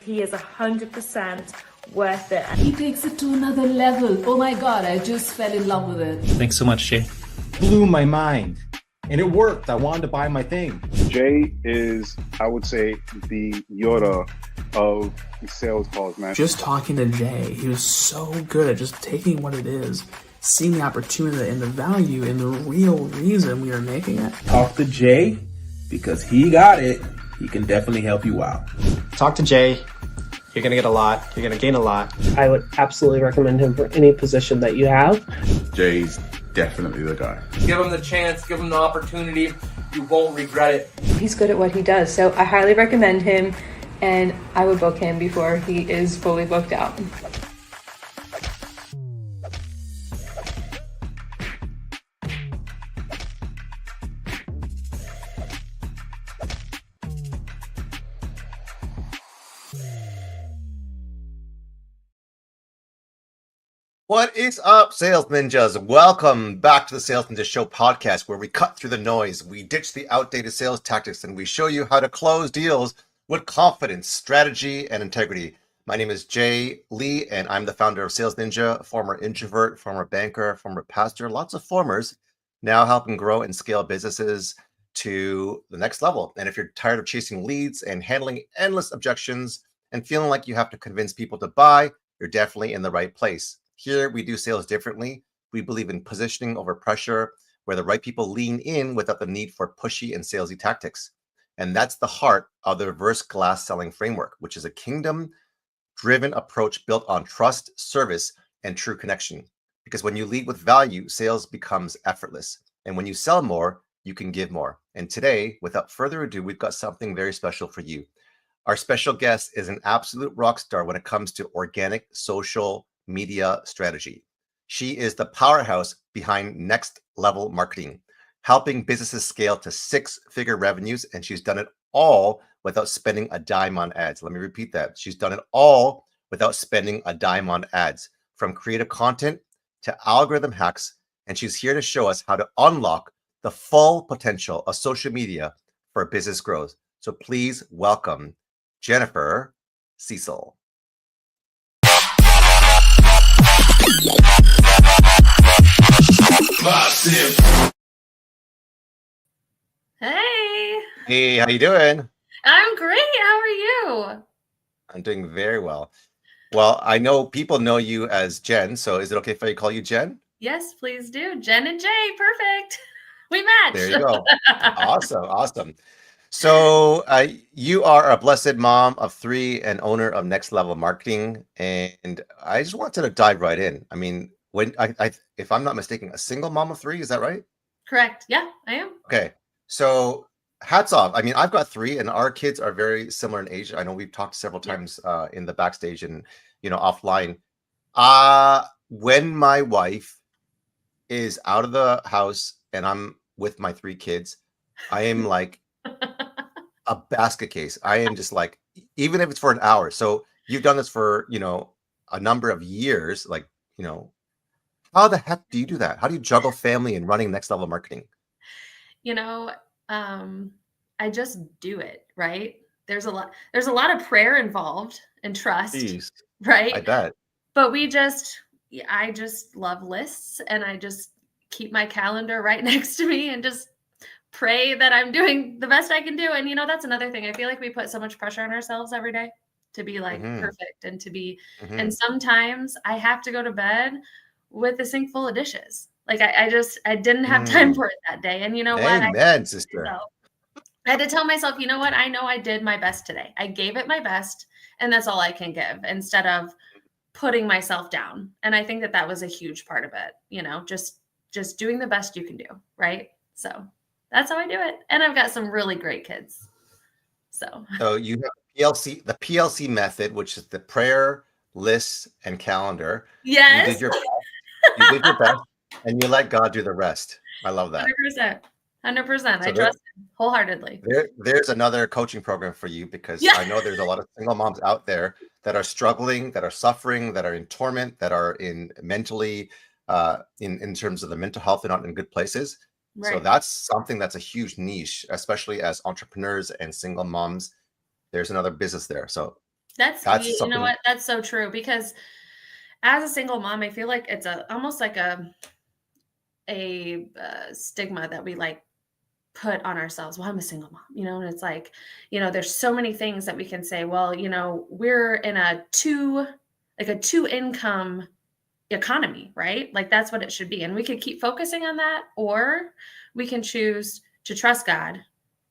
He is 100% worth it. He takes it to another level. Oh my God, I just fell in love with it. Thanks so much, Jay. Blew my mind. And it worked. I wanted to buy my thing. Jay is, I would say, the Yoda of sales calls, man. Just talking to Jay, he was so good at just taking what it is, seeing the opportunity and the value and the real reason we are making it. Talk to Jay because he got it. He can definitely help you out. Talk to Jay. You're going to get a lot. You're going to gain a lot. I would absolutely recommend him for any position that you have. Jay's definitely the guy. Give him the chance, give him the opportunity. You won't regret it. He's good at what he does, so I highly recommend him, and I would book him before he is fully booked out. What is up, Sales Ninjas? Welcome back to the Sales Ninja Show podcast, where we cut through the noise, we ditch the outdated sales tactics, and we show you how to close deals with confidence, strategy, and integrity. My name is Jay Lee, and I'm the founder of Sales Ninja, former introvert, former banker, former pastor, lots of formers, now helping grow and scale businesses to the next level. And if you're tired of chasing leads and handling endless objections and feeling like you have to convince people to buy, you're definitely in the right place. Here, we do sales differently. We believe in positioning over pressure, where the right people lean in without the need for pushy and salesy tactics. And that's the heart of the reverse glass selling framework, which is a kingdom-driven approach built on trust, service, and true connection. Because when you lead with value, sales becomes effortless. And when you sell more, you can give more. And today, without further ado, we've got something very special for you. Our special guest is an absolute rock star when it comes to organic social media strategy. She is the powerhouse behind Next Level Marketing, helping businesses scale to six-figure revenues, and she's done it all without spending a dime on ads. Let me repeat that. She's done it all without spending a dime on ads, from creative content to algorithm hacks, and she's here to show us how to unlock the full potential of social media for business growth. So please welcome Jennifer Cecil. Hey. Hey, how you doing? I'm great. How are you? I'm doing very well. Well, I know people know you as Jen, so is it okay if I call you Jen? Yes, please do. Jen and Jay, perfect. We match. There you go. Awesome. So you are a blessed mom of three and owner of Next Level Marketing, and I just wanted to dive right in. I mean, when if I'm not mistaken, a single mom of three, is that right? Correct. Yeah, I am. Okay. So hats off. I mean, I've got three, and our kids are very similar in age. I know we've talked several times in the backstage and offline. When my wife is out of the house and I'm with my three kids, I am like a basket case. I am just like, even if it's for an hour. So you've done this for a number of years. Like, how the heck do you do that? How do you juggle family and running Next Level Marketing? I just do it, right? There's a lot of prayer involved and trust. Jeez, right? I bet. But I just love lists, and I just keep my calendar right next to me and just pray that I'm doing the best I can do. And that's another thing. I feel like we put so much pressure on ourselves every day to be like perfect and to be, and sometimes I have to go to bed with a sink full of dishes. Like I didn't have time for it that day. And you know what? Amen, sister. I had to tell myself, you know what? I know I did my best today. I gave it my best, and that's all I can give, instead of putting myself down. And I think that was a huge part of it, just doing the best you can do. Right. So that's how I do it. And I've got some really great kids. So you have the PLC method, which is the prayer, lists, and calendar. Yes. You did your best, and you let God do the rest. I love that. 100%. So I trust him wholeheartedly. There's another coaching program for you, because I know there's a lot of single moms out there that are struggling, that are suffering, that are in torment, that are in mentally, in terms of the mental health, they're not in good places. Right. So that's something that's a huge niche, especially as entrepreneurs and single moms. There's another business there. So That's you know something. what? That's so true, because as a single mom, I feel like it's almost like a stigma that we like put on ourselves. Well, I'm a single mom, and it's like, there's so many things that we can say. Well, we're in a two income economy, right? Like that's what it should be. And we could keep focusing on that, or we can choose to trust God,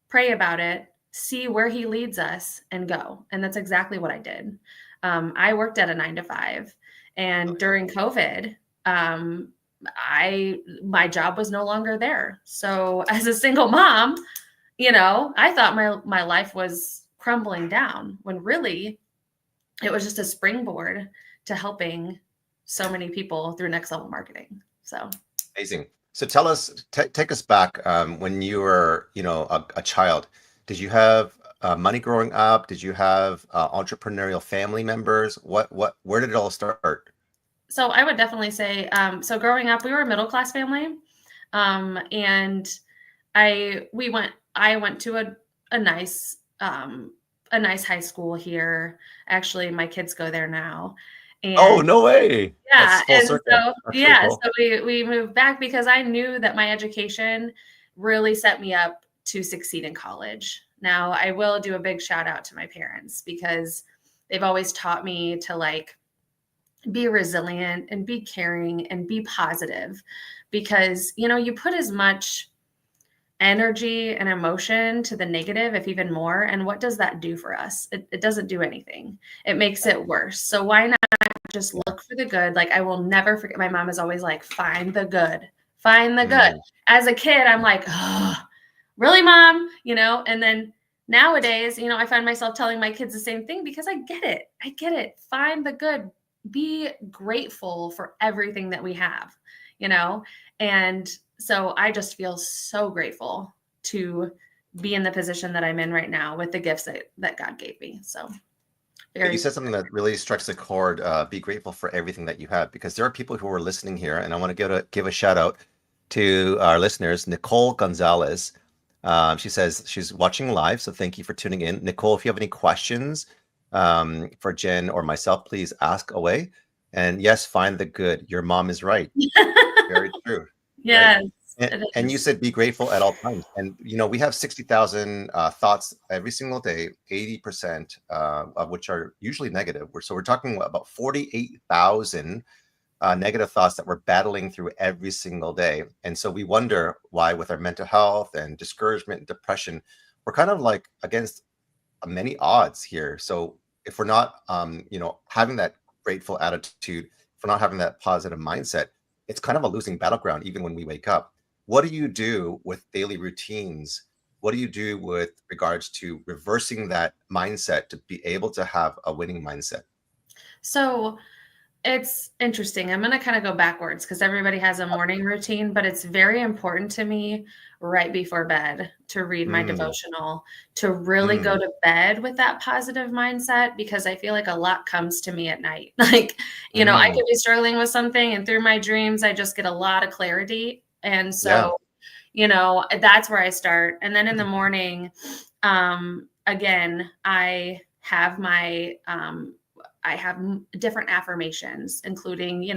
pray about it, see where he leads us, and go. And that's exactly what I did. I worked at a 9 to 5, and during COVID, my job was no longer there. So as a single mom, I thought my life was crumbling down, when really it was just a springboard to helping so many people through next level marketing. So Amazing. So tell us, take us back when you were, a child. Did you have money growing up? Did you have entrepreneurial family members? Where did it all start? So I would definitely say, so growing up, we were a middle class family, and I went to a nice high school here. Actually, my kids go there now. And oh, no way. Yeah. That's full And circle. so we moved back because I knew that my education really set me up to succeed in college. Now, I will do a big shout out to my parents, because they've always taught me to like be resilient and be caring and be positive, because, you put as much energy and emotion to the negative, if even more. And what does that do for us? It doesn't do anything. It makes it worse. So why not just look for the good? Like, I will never forget. My mom is always like, find the good, find the good. As a kid, I'm like, oh, really, mom? And then nowadays, I find myself telling my kids the same thing, because I get it. Find the good, be grateful for everything that we have, and so I just feel so grateful to be in the position that I'm in right now with the gifts that God gave me. So you said something that really strikes a chord. Be grateful for everything that you have, because there are people who are listening here, and I want to give a shout out to our listeners. Nicole Gonzalez, she says she's watching live, so thank you for tuning in. Nicole, if you have any questions for Jen or myself, please ask away. And yes, find the good. Your mom is right. Very true. Yes. Right? And you said be grateful at all times. And, we have 60,000 thoughts every single day, 80% of which are usually negative. So we're talking about 48,000 negative thoughts that we're battling through every single day. And so we wonder why, with our mental health and discouragement and depression, we're kind of like against many odds here. So if we're not, having that grateful attitude, if we're not having that positive mindset, it's kind of a losing battleground, even when we wake up. What do you do with daily routines? What do you do with regards to reversing that mindset to be able to have a winning mindset? So it's interesting. I'm going to kind of go backwards, because everybody has a morning routine, but it's very important to me right before bed to read my devotional, to really go to bed with that positive mindset, because I feel like a lot comes to me at night. Like, I could be struggling with something, and through my dreams, I just get a lot of clarity. And so, that's where I start. And then in the morning, again, I have my, I have different affirmations, including,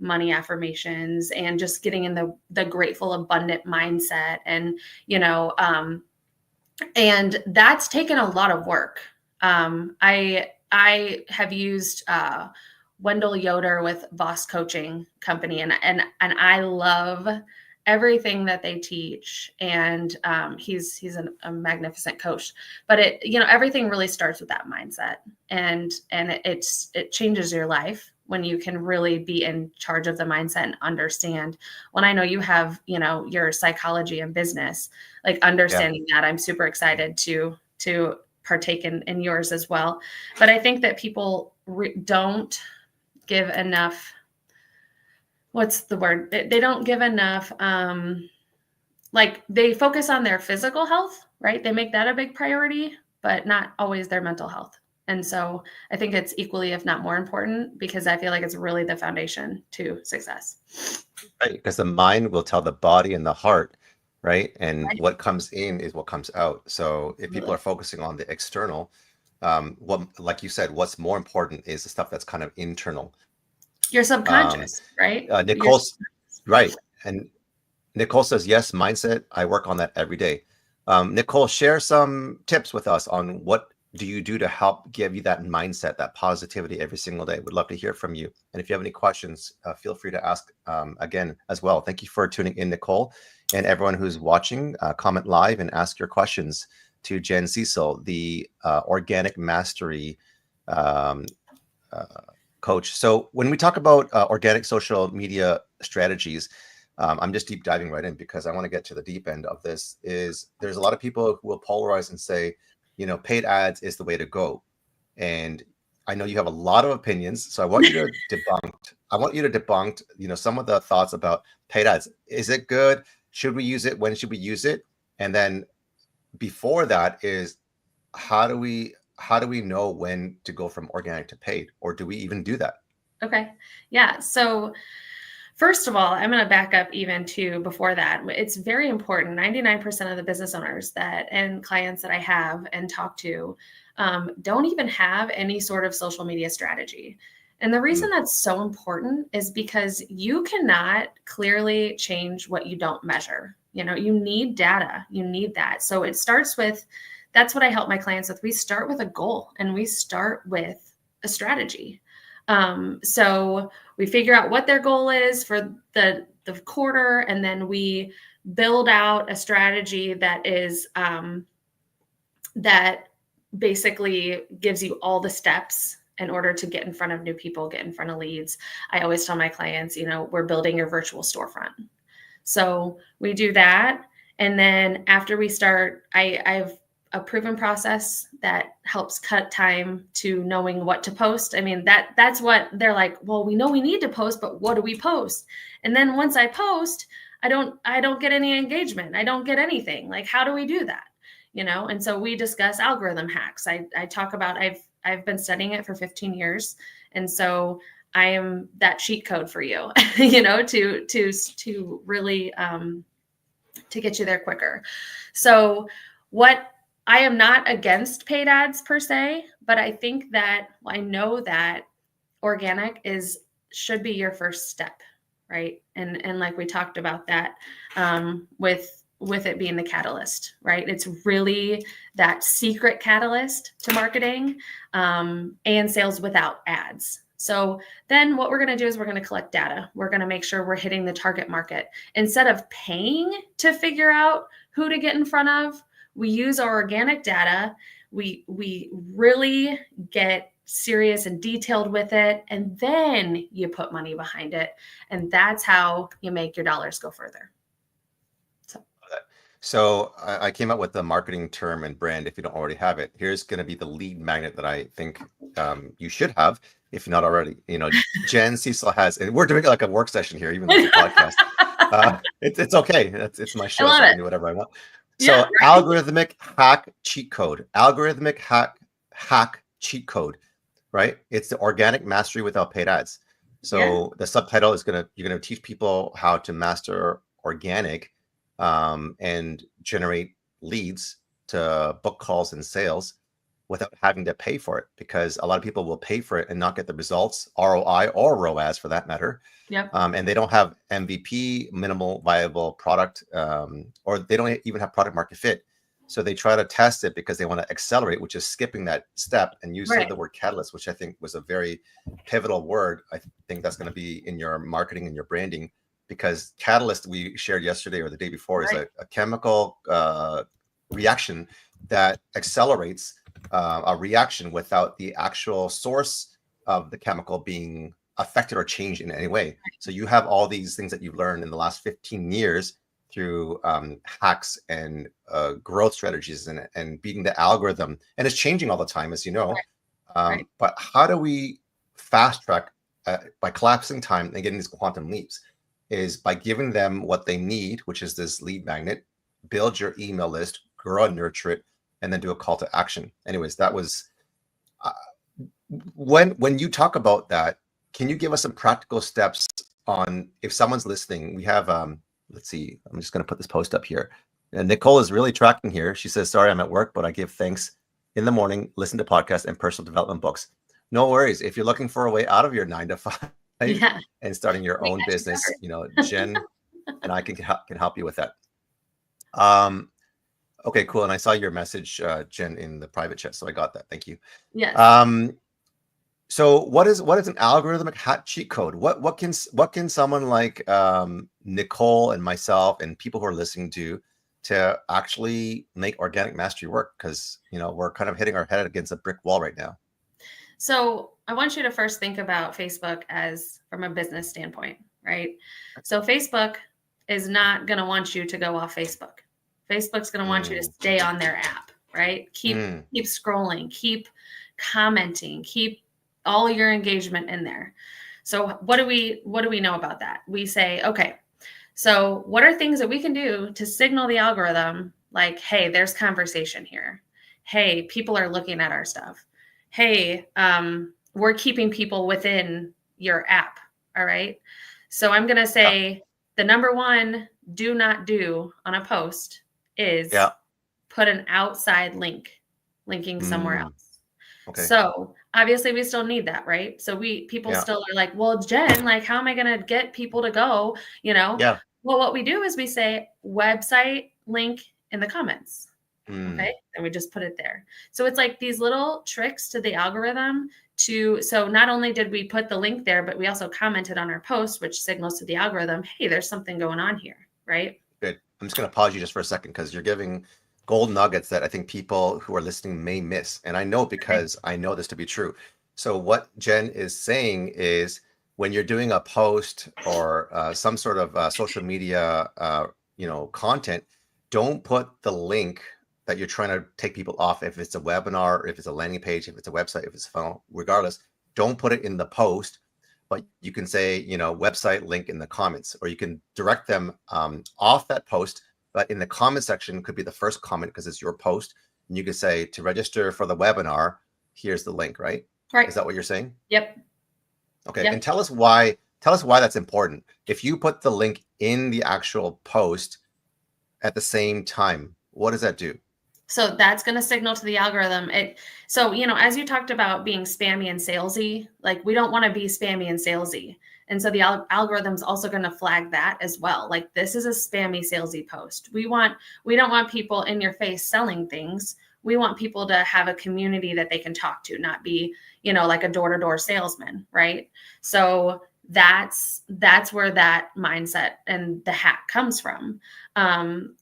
money affirmations, and just getting in the grateful, abundant mindset. And, and that's taken a lot of work. I have used Wendell Yoder with Voss Coaching Company, and I love everything that they teach. And he's a magnificent coach, but everything really starts with that mindset, and it changes your life when you can really be in charge of the mindset and understand. When I know you have, your psychology and business, like understanding that, I'm super excited to partake in yours as well. But I think that people don't give enough, what's the word? They don't give enough, like they focus on their physical health, right? They make that a big priority, but not always their mental health. And so I think it's equally, if not more important, because I feel like it's really the foundation to success. Right, because the mind will tell the body and the heart, right? And what comes in is what comes out. So if people are focusing on the external, what, like you said, what's more important is the stuff that's kind of internal. Your subconscious, right? Nicole's right. And Nicole says, yes, mindset. I work on that every day. Nicole, share some tips with us on what do you do to help give you that mindset, that positivity every single day. We'd love to hear from you. And if you have any questions, feel free to ask again as well. Thank you for tuning in, Nicole. And everyone who's watching, comment live and ask your questions to Jen Cecil, the Organic Mastery coach. So when we talk about organic social media strategies, I'm just deep diving right in because I want to get to the deep end of this. Is there's a lot of people who will polarize and say, you know, paid ads is the way to go. And I know you have a lot of opinions, so I want you to debunk, you know, some of the thoughts about paid ads. Is it good? Should we use it? When should we use it? And then before that is how do we know when to go from organic to paid, or do we even do that? Okay. Yeah. So first of all, I'm going to back up even to before that. It's very important. 99% of the business owners and clients that I have and talk to don't even have any sort of social media strategy. And the reason that's so important is because you cannot clearly change what you don't measure. You know, you need data, you need that. So it starts with, that's what I help my clients with. We start with a goal and we start with a strategy. So we figure out what their goal is for the quarter, and then we build out a strategy that is that basically gives you all the steps in order to get in front of new people, get in front of leads. I always tell my clients, you know, we're building your virtual storefront. So we do that. And then after we start, I've a proven process that helps cut time to knowing what to post. I mean, that's what they're like, well, we know we need to post, but what do we post? And then once I post, I don't get any engagement. I don't get anything. Like, how do we do that? You know? And so we discuss algorithm hacks. I talk about, I've been studying it for 15 years. And so I am that cheat code for you, you know, to really, to get you there quicker. So I am not against paid ads per se, but I think that I know that organic should be your first step, right? And like we talked about that with it being the catalyst, right? It's really that secret catalyst to marketing and sales without ads. So then what we're going to do is we're going to collect data. We're going to make sure we're hitting the target market. Instead of paying to figure out who to get in front of, we use our organic data. We really get serious and detailed with it, and then you put money behind it, and that's how you make your dollars go further. So I came up with the marketing term and brand. If you don't already have it, here's going to be the lead magnet that I think you should have, if you're not already. You know, Jen Cecil has, and we're doing like a work session here, even though it's a podcast. It's okay. It's my show, so I can do whatever I want. So yeah, right. Algorithmic hack cheat code. Algorithmic hack cheat code, right? It's the organic mastery without paid ads. So the subtitle is you're gonna teach people how to master organic and generate leads to book calls and sales without having to pay for it, because a lot of people will pay for it and not get the results, ROI or ROAS for that matter. Yep. And they don't have MVP, minimal viable product, or they don't even have product market fit. So they try to test it because they want to accelerate, which is skipping that step. And you said the word catalyst, which I think was a very pivotal word. I think that's going to be in your marketing and your branding, because catalyst, we shared yesterday or the day before, is a chemical reaction that accelerates a reaction without the actual source of the chemical being affected or changed in any way. So you have all these things that you've learned in the last 15 years through hacks and growth strategies and beating the algorithm. And it's changing all the time, as you know. But how do we fast track by collapsing time and getting these quantum leaps? Is by giving them what they need, which is this lead magnet, build your email list, grow and nurture it, and then do a call to action. Anyways, that was when you talk about that, can you give us some practical steps on, if someone's listening? We have, let's see, I'm just going to put this post up here. And Nicole is really tracking here. She says, sorry, I'm at work, but I give thanks in the morning, listen to podcasts and personal development books. No worries. If you're looking for a way out of your 9 to 5 Yeah. and starting your We own got you business, covered. you know, Jen and I can help you with that. Okay, cool. And I saw your message, Jen, in the private chat, so I got that. Thank you. Yes. So what is an algorithmic cheat code? What can someone like Nicole and myself and people who are listening to actually make organic mastery work? Because we're kind of hitting our head against a brick wall right now. So I want you to first think about Facebook as from a business standpoint, right? So Facebook is not going to want you to go off Facebook. Facebook's going to want you to stay on their app, right? Keep scrolling, keep commenting, keep all your engagement in there. So what do we know about that? We say, okay, so what are things that we can do to signal the algorithm like, hey, there's conversation here. Hey, people are looking at our stuff. Hey, we're keeping people within your app. All right. So I'm going to say the number one do not do on a post is put an outside link linking somewhere else. Okay. So obviously we still need that, right? So people still are like, well, Jen, like, how am I going to get people to go, Yeah. Well, what we do is we say website link in the comments. Okay. And we just put it there. So it's like these little tricks to the algorithm so not only did we put the link there, but we also commented on our post, which signals to the algorithm, hey, there's something going on here. Right. Good. I'm just going to pause you just for a second because you're giving gold nuggets that I think people who are listening may miss. And I know because I know this to be true. So what Jen is saying is when you're doing a post or some sort of social media, content, don't put the link that you're trying to take people off. If it's a webinar, if it's a landing page, if it's a website, if it's a funnel, regardless, don't put it in the post, but you can say, website link in the comments, or you can direct them off that post, but in the comment section could be the first comment because it's your post. And you could say to register for the webinar, here's the link, right? Right. Is that what you're saying? Yep. Okay. Yep. And tell us why that's important. If you put the link in the actual post at the same time, what does that do? So that's going to signal to the algorithm. So, as you talked about being spammy and salesy, like we don't want to be spammy and salesy. And so the algorithm's also going to flag that as well. Like this is a spammy, salesy post. We don't want people in your face selling things. We want people to have a community that they can talk to, not be, like a door-to-door salesman, right? So that's where that mindset and the hack comes from.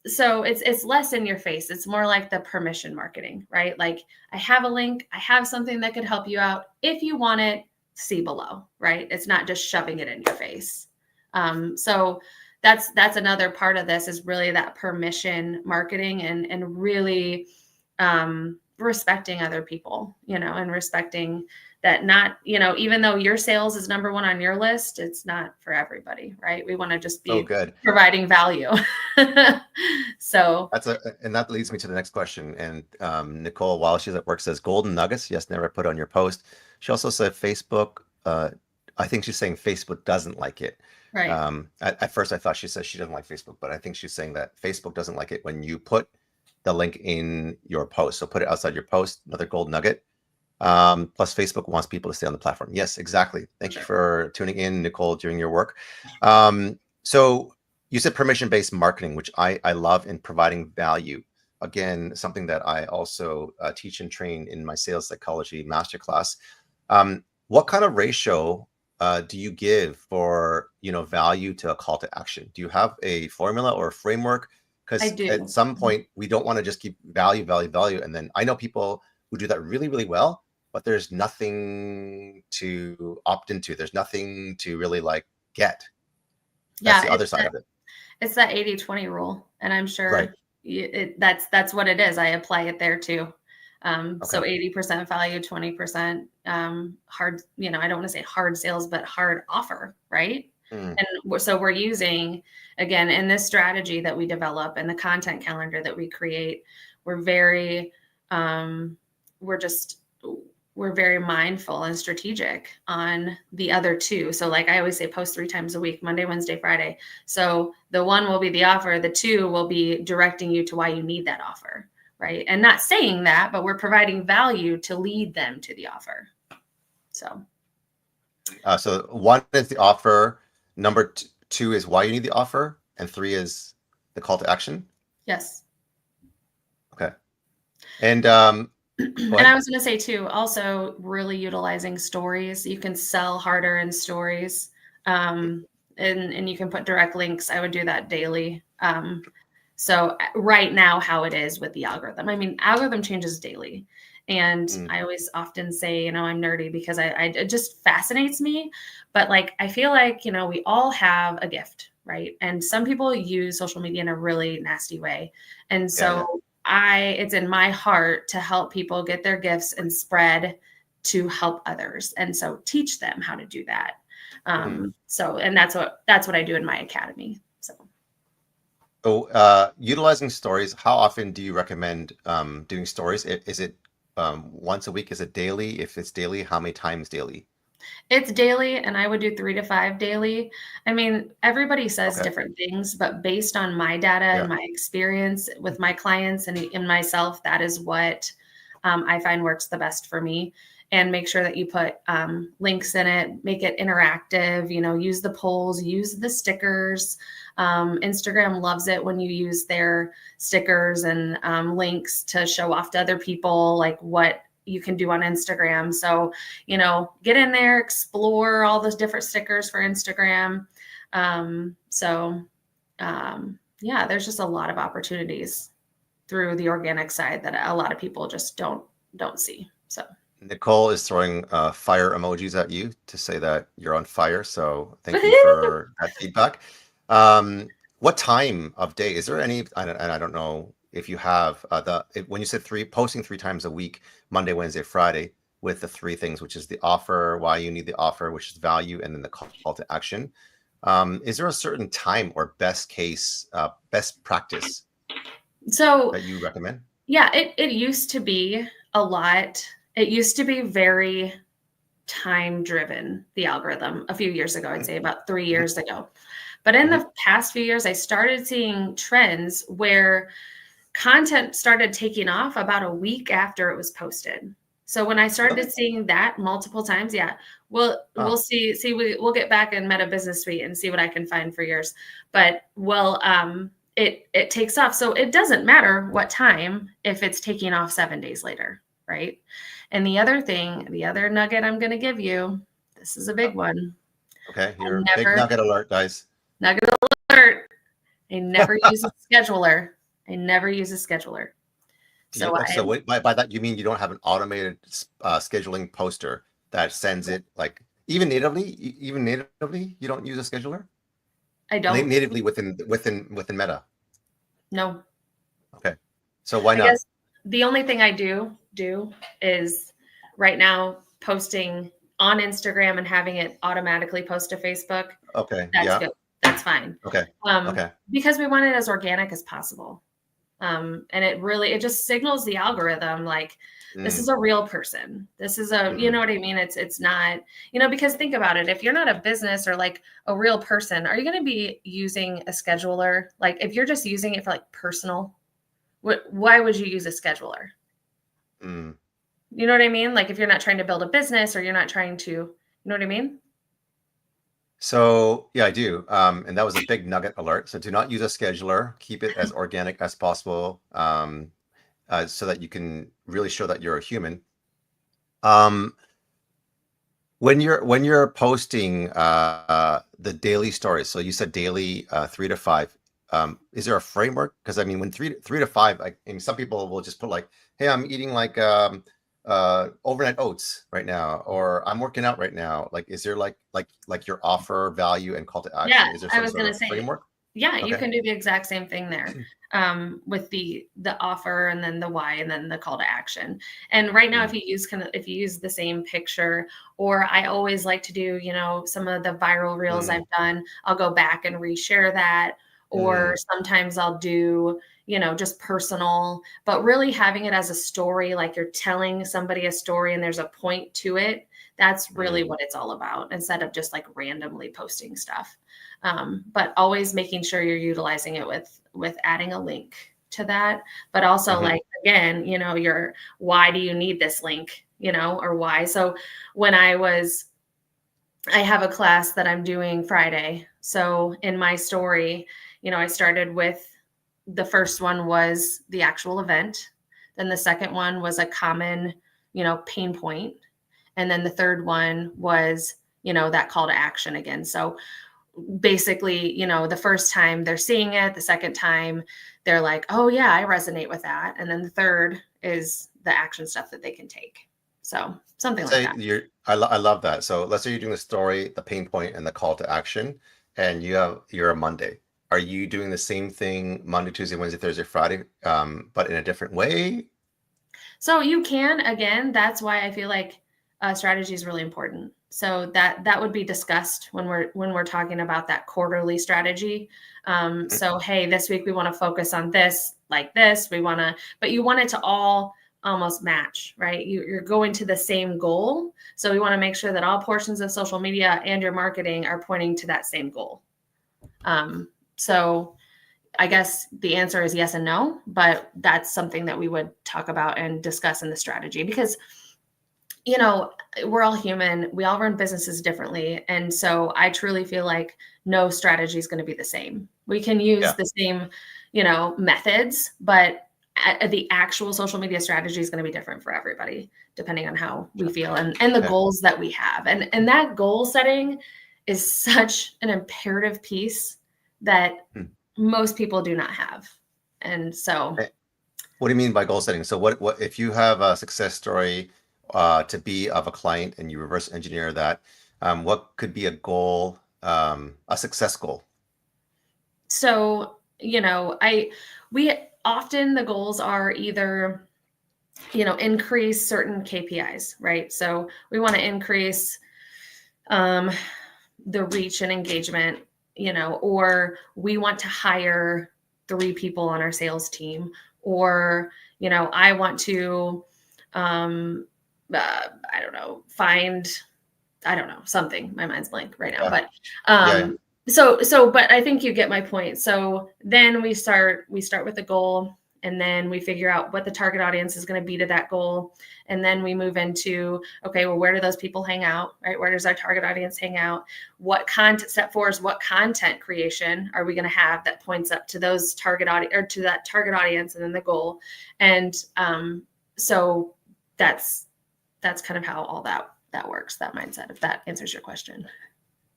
So it's less in your face. It's more like the permission marketing, right? Like I have a link, I have something that could help you out. If you want it, see below, right? It's not just shoving it in your face. So that's another part of this is really that permission marketing and really respecting other people, and respecting that not, even though your sales is number one on your list, it's not for everybody, right? We want to just be providing value. So and that leads me to the next question. And Nicole, while she's at work, says golden nuggets. Yes, never put on your post. She also said Facebook. I think she's saying Facebook doesn't like it. Right. At first, I thought she said she doesn't like Facebook, but I think she's saying that Facebook doesn't like it when you put the link in your post. So put it outside your post. Another gold nugget. Plus Facebook wants people to stay on the platform. Yes, exactly. Thank you for tuning in, Nicole, during your work. So you said permission-based marketing, which I love in providing value. Again, something that I also teach and train in my sales psychology masterclass. What kind of ratio do you give for, value to a call to action? Do you have a formula or a framework? Because at some point we don't want to just keep value. And then I know people who do that really, really well, but there's nothing to opt into. There's nothing to really get. That's the other side of it. It's that 80-20 rule. And I'm sure that's what it is. I apply it there too. So 80% value, 20% hard, I don't want to say hard sales, but hard offer, right? And so we're using, again, in this strategy that we develop and the content calendar that we create, we're very, we're very mindful and strategic on the other two. So like I always say, post 3 times a week, Monday, Wednesday, Friday. So the one will be the offer. The 2 will be directing you to why you need that offer. right? And not saying that, but we're providing value to lead them to the offer. So So 1 is the offer, number 2 is why you need the offer, and 3 is the call to action. yes. Okay. And And I was going to say too, also really utilizing stories. You can sell harder in stories. And you can put direct links. I would do that daily. So right now, how it is with the algorithm, I mean, algorithm changes daily. And I always often say, you know, I'm nerdy because it just fascinates me. But like, I feel like, you know, we all have a gift, right? And some people use social media in a really nasty way. And so it's in my heart to help people get their gifts and spread to help others. And so teach them how to do that. So, and that's what I do in my academy. So utilizing stories, how often do you recommend doing stories? Is it once a week? Is it daily? If it's daily, how many times daily? It's daily, and I would do 3 to 5 daily. I mean, everybody says different things, but based on my data and my experience with my clients and in myself, that is what I find works the best for me. And make sure that you put links in it, make it interactive, you know, use the polls, use the stickers. Instagram loves it when you use their stickers and links to show off to other people, like what you can do on Instagram. So, you know, get in there, explore all those different stickers for Instagram. Yeah, there's just a lot of opportunities through the organic side that a lot of people just don't see. So Nicole is throwing fire emojis at you to say that you're on fire. So thank you for that feedback. What time of day is there any? And I don't know if you have when you said posting 3 times a week, Monday, Wednesday, Friday, with the 3 things, which is the offer, why you need the offer, which is value, and then the call to action. Is there a certain time or best practice that you recommend? Yeah, it used to be a lot. It used to be very time driven, the algorithm, a few years ago. I'd say about 3 years ago. But in the past few years, I started seeing trends where content started taking off about a week after it was posted. So when I started seeing that multiple times, we'll see. We'll get back in Meta Business Suite and see what I can find for yours. But it takes off. So it doesn't matter what time if it's taking off 7 days later, right? And the other nugget I'm going to give you, this is a big one. Okay, big nugget alert, guys. Nugget alert. I never use a scheduler. So by that you mean you don't have an automated scheduling poster that sends it, like even natively you don't use a scheduler? I don't. Natively within Meta. No. Okay. So why not? I guess the only thing I do is right now posting on Instagram and having it automatically post to Facebook. Okay. That's good. That's fine. Okay. Because we want it as organic as possible. And it just signals the algorithm like this is a real person. This is you know what I mean? It's not, you know, because think about it. If you're not a business or like a real person, are you going to be using a scheduler? Like if you're just using it for like personal, why would you use a scheduler? You know what I mean? Like if you're not trying to build a business or you're not trying to, you know what I mean? So yeah, I do. And that was a big nugget alert. So do not use a scheduler. Keep it as organic as possible, so that you can really show that you're a human. When you're posting the daily stories, so you said daily 3 to 5. Is there a framework? Because I mean, when 3 to 5, some people will just put like, "Hey, I'm eating like overnight oats right now," or "I'm working out right now." Like, is there like your offer, value, and call to action? Yeah, Is there I was going to say framework? Yeah, you can do the exact same thing there with the offer and then the why and then the call to action. And right now, if you use the same picture, or I always like to do, you know, some of the viral reels I've done, I'll go back and reshare that. Or sometimes I'll do, you know, just personal, but really having it as a story, like you're telling somebody a story and there's a point to it. That's really what it's all about, instead of just like randomly posting stuff. But always making sure you're utilizing it with adding a link to that, but also Mhm. like, again, you know, why do you need this link, you know, or why? So when I have a class that I'm doing Friday. So in my story, you know, I started with the first one was the actual event. Then the second one was a common, you know, pain point. And then the third one was, you know, that call to action again. So basically, you know, the first time they're seeing it, the second time they're like, oh yeah, I resonate with that. And then the third is the action stuff that they can take. So something like that. I love that. So let's say you're doing the story, the pain point, and the call to action, and you're a Monday. Are you doing the same thing Monday, Tuesday, Wednesday, Thursday, Friday, but in a different way? So you can, again, that's why I feel like strategy is really important. So that would be discussed when we're talking about that quarterly strategy. So hey, this week we want to focus on this, like this. But you want it to all almost match, right? You're going to the same goal. So we want to make sure that all portions of social media and your marketing are pointing to that same goal. So I guess the answer is yes and no, but that's something that we would talk about and discuss in the strategy because, you know, we're all human. We all run businesses differently. And so I truly feel like no strategy is going to be the same. We can use the same, you know, methods, but the actual social media strategy is going to be different for everybody, depending on how we feel and the goals that we have. And that goal setting is such an imperative piece that most people do not have. And so what do you mean by goal setting? So what if you have a success story to be of a client and you reverse engineer that, what could be a goal, a success goal? So, you know, we often the goals are either, you know, increase certain KPIs, right? So we want to increase the reach and engagement, you know, or we want to hire 3 people on our sales team, or, you know, I want to, I don't know, something. My mind's blank right now, but but I think you get my point. So then we start with a goal, and then we figure out what the target audience is going to be to that goal. And then we move into, okay, well, where do those people hang out, right? Where does our target audience hang out? What content, step 4 is what content creation are we going to have that points up to those target audience or to that target audience and then the goal. And so that's kind of how all that works, that mindset, if that answers your question.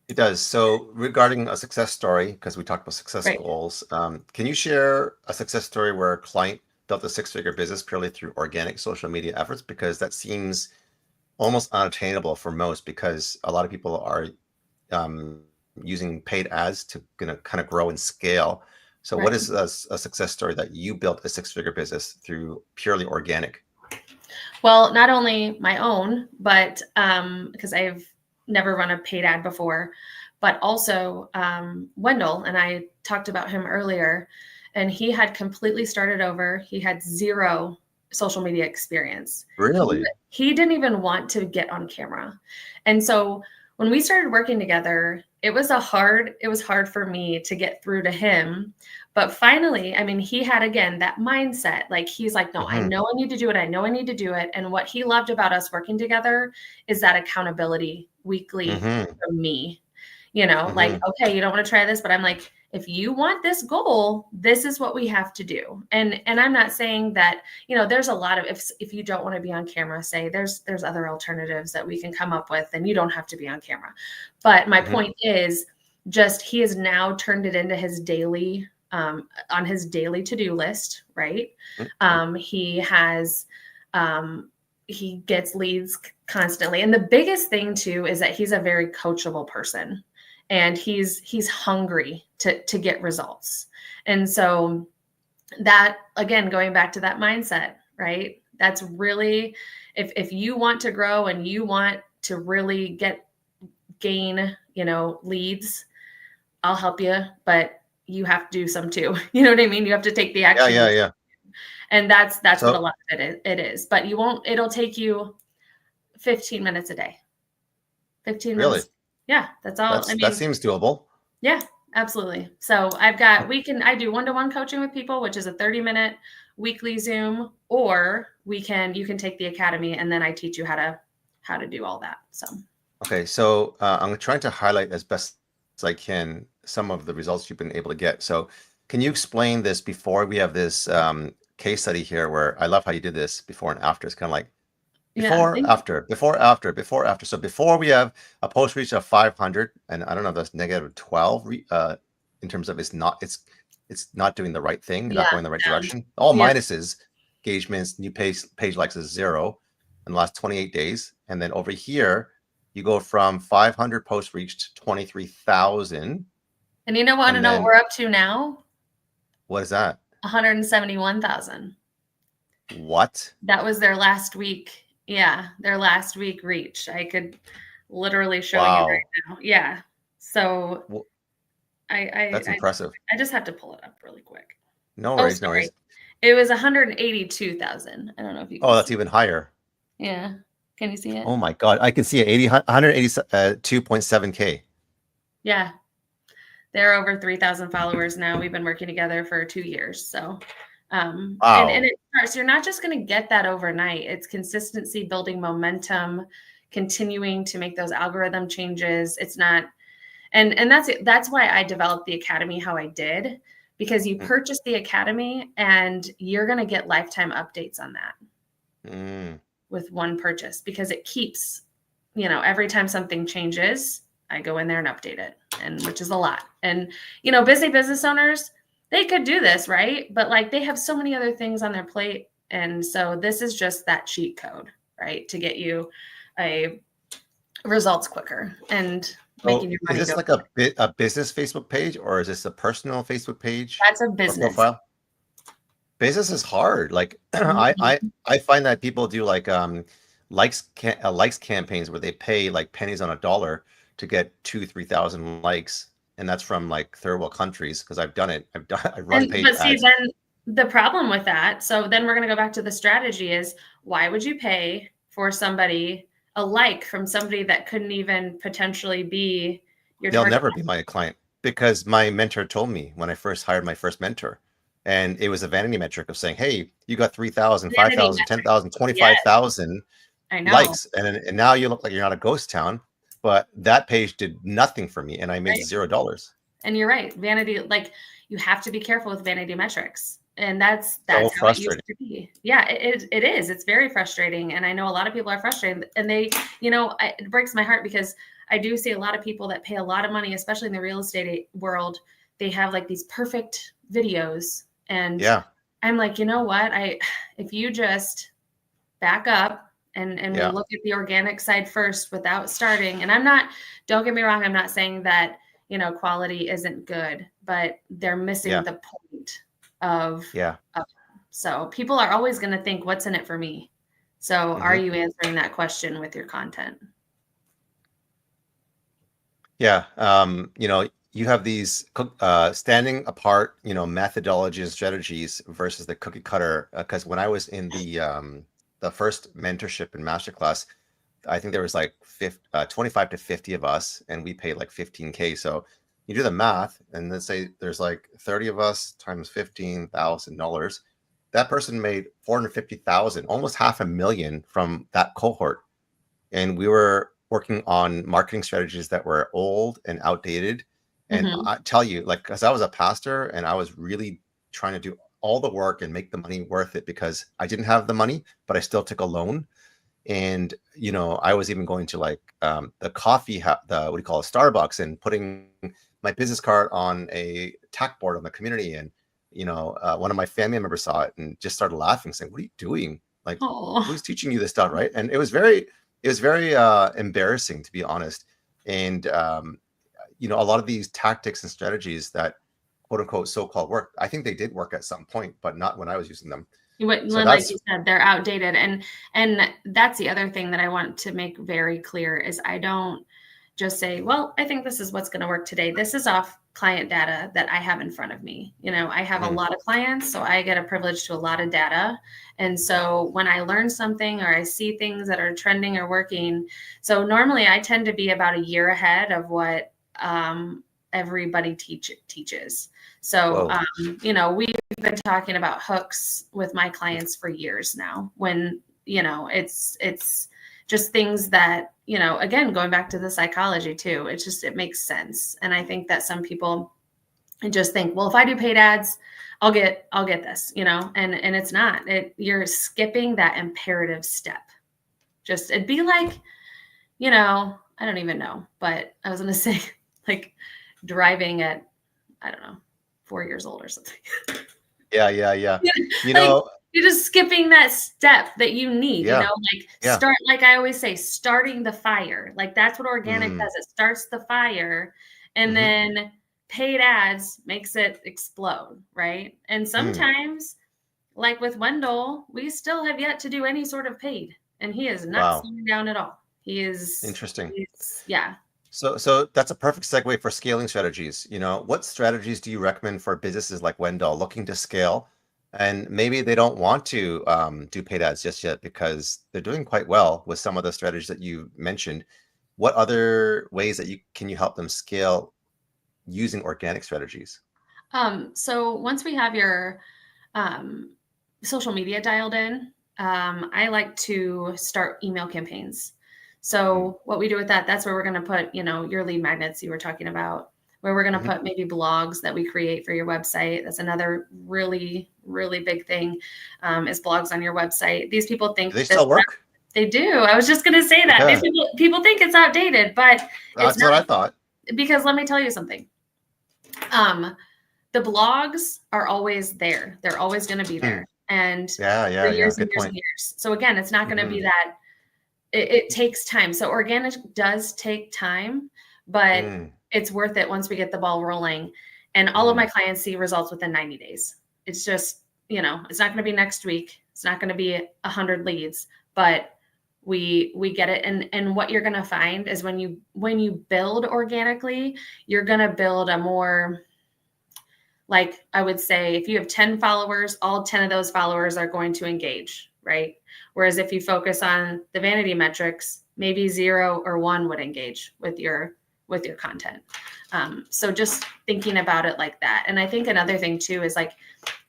It does. So regarding a success story, because we talked about success goals, can you share a success story where a client built a 6-figure business purely through organic social media efforts? Because that seems almost unattainable for most, because a lot of people are using paid ads to kind of grow and scale. So what is a success story that you built a 6-figure business through purely organic? Well, not only my own, but because I've never run a paid ad before, but also Wendell, and I talked about him earlier, and he had completely started over. He had 0 social media experience. Really? He didn't even want to get on camera. And so when we started working together, it was hard for me to get through to him. But finally, I mean, he had, again, that mindset. Like, he's like, no, I know I need to do it. I know I need to do it. And what he loved about us working together is that accountability weekly from me. You know, like, okay, you don't want to try this, but I'm like, if you want this goal, this is what we have to do. And I'm not saying that, you know, there's a lot of, if you don't want to be on camera, say there's other alternatives that we can come up with, and you don't have to be on camera. But my point is just, he has now turned it into his daily, on his daily to-do list, right? He has, he gets leads constantly. And the biggest thing too, is that he's a very coachable person. And he's hungry to get results. And so that, again, going back to that mindset, right? That's really, if you want to grow and you want to really gain, you know, leads, I'll help you, but you have to do some too. You know what I mean? You have to take the action. Yeah. And that's what a lot of it is. But it'll take you 15 minutes a day. 15 minutes. Really? Yeah, that's all. That seems doable. Yeah, Absolutely. So I do one-to-one coaching with people, which is a 30-minute weekly Zoom, or you can take the academy and then I teach you how to do all that. So. Okay. So I'm trying to highlight as best as I can some of the results you've been able to get. So can you explain this before we have this case study here where I love how you did this before and after. It's kind of like before, after, before, after, before, after. So before we have a post reach of 500, and I don't know if that's negative 12 in terms of it's not doing the right thing, not going the right direction. All minuses, engagements, new page likes is 0 in the last 28 days. And then over here, you go from 500 posts reached 23,000. And you want to know what we're up to now? What is that? 171,000. What? That was their last week. Yeah, their last week reach. I could literally show you right now. Yeah. So that's impressive. I just have to pull it up really quick. No worries, no worries. It was 182,000. I don't know if you can that's even higher. Yeah. Can you see it? Oh my God. I can see it. 182.7K. Yeah. They're over 3,000 followers now. We've been working together for 2 years. So, and it starts, you're not just going to get that overnight. It's consistency, building momentum, continuing to make those algorithm changes. It's not, and that's why I developed the academy how I did, because you purchase the academy and you're going to get lifetime updates on that with one purchase, because it keeps, every time something changes, I go in there and update it, and which is a lot. And, busy business owners, they could do this, right? But like they have so many other things on their plate. And so this is just that cheat code, right? To get you results quicker and making your money. Is this like a business Facebook page, or is this a personal Facebook page? That's a business profile. Business is hard. Like I find that people do like likes campaigns where they pay like pennies on a dollar to get 2,000-3,000 likes, and that's from like third world countries, because I've done it. I run paid ads. But see, then the problem with that, so then we're going to go back to the strategy is, why would you pay for somebody a like from somebody that couldn't even potentially be your They'll never be my client, because my mentor told me when I first hired my first mentor, and it was a vanity metric of saying, hey, you got 3,000, 5,000, 10,000, 25,000 likes, and now you look like you're not a ghost town. But that page did nothing for me, and I made $0. And you're right, vanity. Like, you have to be careful with vanity metrics, and that's so how frustrating. It used to be. Yeah, it is. It's very frustrating, and I know a lot of people are frustrated, and they, it breaks my heart, because I do see a lot of people that pay a lot of money, especially in the real estate world. They have like these perfect videos, and I'm like, you know what? If you just back up. And we look at the organic side first without starting. And don't get me wrong, I'm not saying that, quality isn't good, but they're missing the point of so people are always going to think, what's in it for me? So are you answering that question with your content? Yeah. You have these standing apart, methodologies and strategies versus the cookie cutter. Because when I was in the first mentorship and masterclass, I think there was like 25 to 50 of us, and we paid like 15K. So you do the math, and let's say there's like 30 of us times $15,000. That person made 450,000, almost $500,000 from that cohort. And we were working on marketing strategies that were old and outdated. And I tell you, like, because I was a pastor and I was really trying to do all the work and make the money worth it, because I didn't have the money, but I still took a loan. And, I was even going to like the coffee, what do you call it, Starbucks, and putting my business card on a tack board on the community. And, one of my family members saw it and just started laughing, saying, what are you doing? Like, who's teaching you this stuff? Right. And it was very embarrassing, to be honest. And, a lot of these tactics and strategies that quote unquote so-called work, I think they did work at some point, but not when I was using them. Like you said, they're outdated. And that's the other thing that I want to make very clear is I don't just say, well, I think this is what's going to work today. This is off client data that I have in front of me. I have a lot of clients, so I get a privilege to a lot of data. And so when I learn something or I see things that are trending or working, so normally I tend to be about a year ahead of what everybody teaches. So, you know, we've been talking about hooks with my clients for years now, when, you know, it's just things that, you know, again, going back to the psychology too, it makes sense. And I think that some people just think, well, if I do paid ads, I'll get this, you know, and it's not. You're skipping that imperative step. Just, it'd be like, you know, I don't even know, but I was going to say, like, driving at, I don't know, 4 years old or something. Yeah. You know, you're just skipping that step that you need, you know, like start, like I always say, starting the fire. Like, that's what organic does. It starts the fire, and then paid ads makes it explode, right? And sometimes, like with Wendell, we still have yet to do any sort of paid, and he is not slowing down at all. He is interesting. Yeah. So that's a perfect segue for scaling strategies. You know, what strategies do you recommend for businesses like Wendell looking to scale, and maybe they don't want to do paid ads just yet because they're doing quite well with some of the strategies that you mentioned? What other ways that can you help them scale using organic strategies? So once we have your social media dialed in, I like to start email campaigns. So what we do with that's where we're going to put, you know, your lead magnets you were talking about, where we're going to put maybe blogs that we create for your website. That's another really, really big thing, is blogs on your website. These people think do they still work? They do. I was just going to say that. Yeah. These people think it's outdated, but that's what I thought. Because let me tell you something. The blogs are always there. They're always going to be there. And for years and years and years. So again, it's not going to be that it takes time. So organic does take time, but it's worth it once we get the ball rolling. And all of my clients see results within 90 days. It's just, you know, it's not going to be next week. It's not going to be 100 leads, but we get it. And what you're going to find is when you build organically, you're going to build a more, like, I would say, if you have 10 followers, all 10 of those followers are going to engage, right? Whereas if you focus on the vanity metrics, maybe 0 or 1 would engage with your content. So just thinking about it like that. And I think another thing too is like,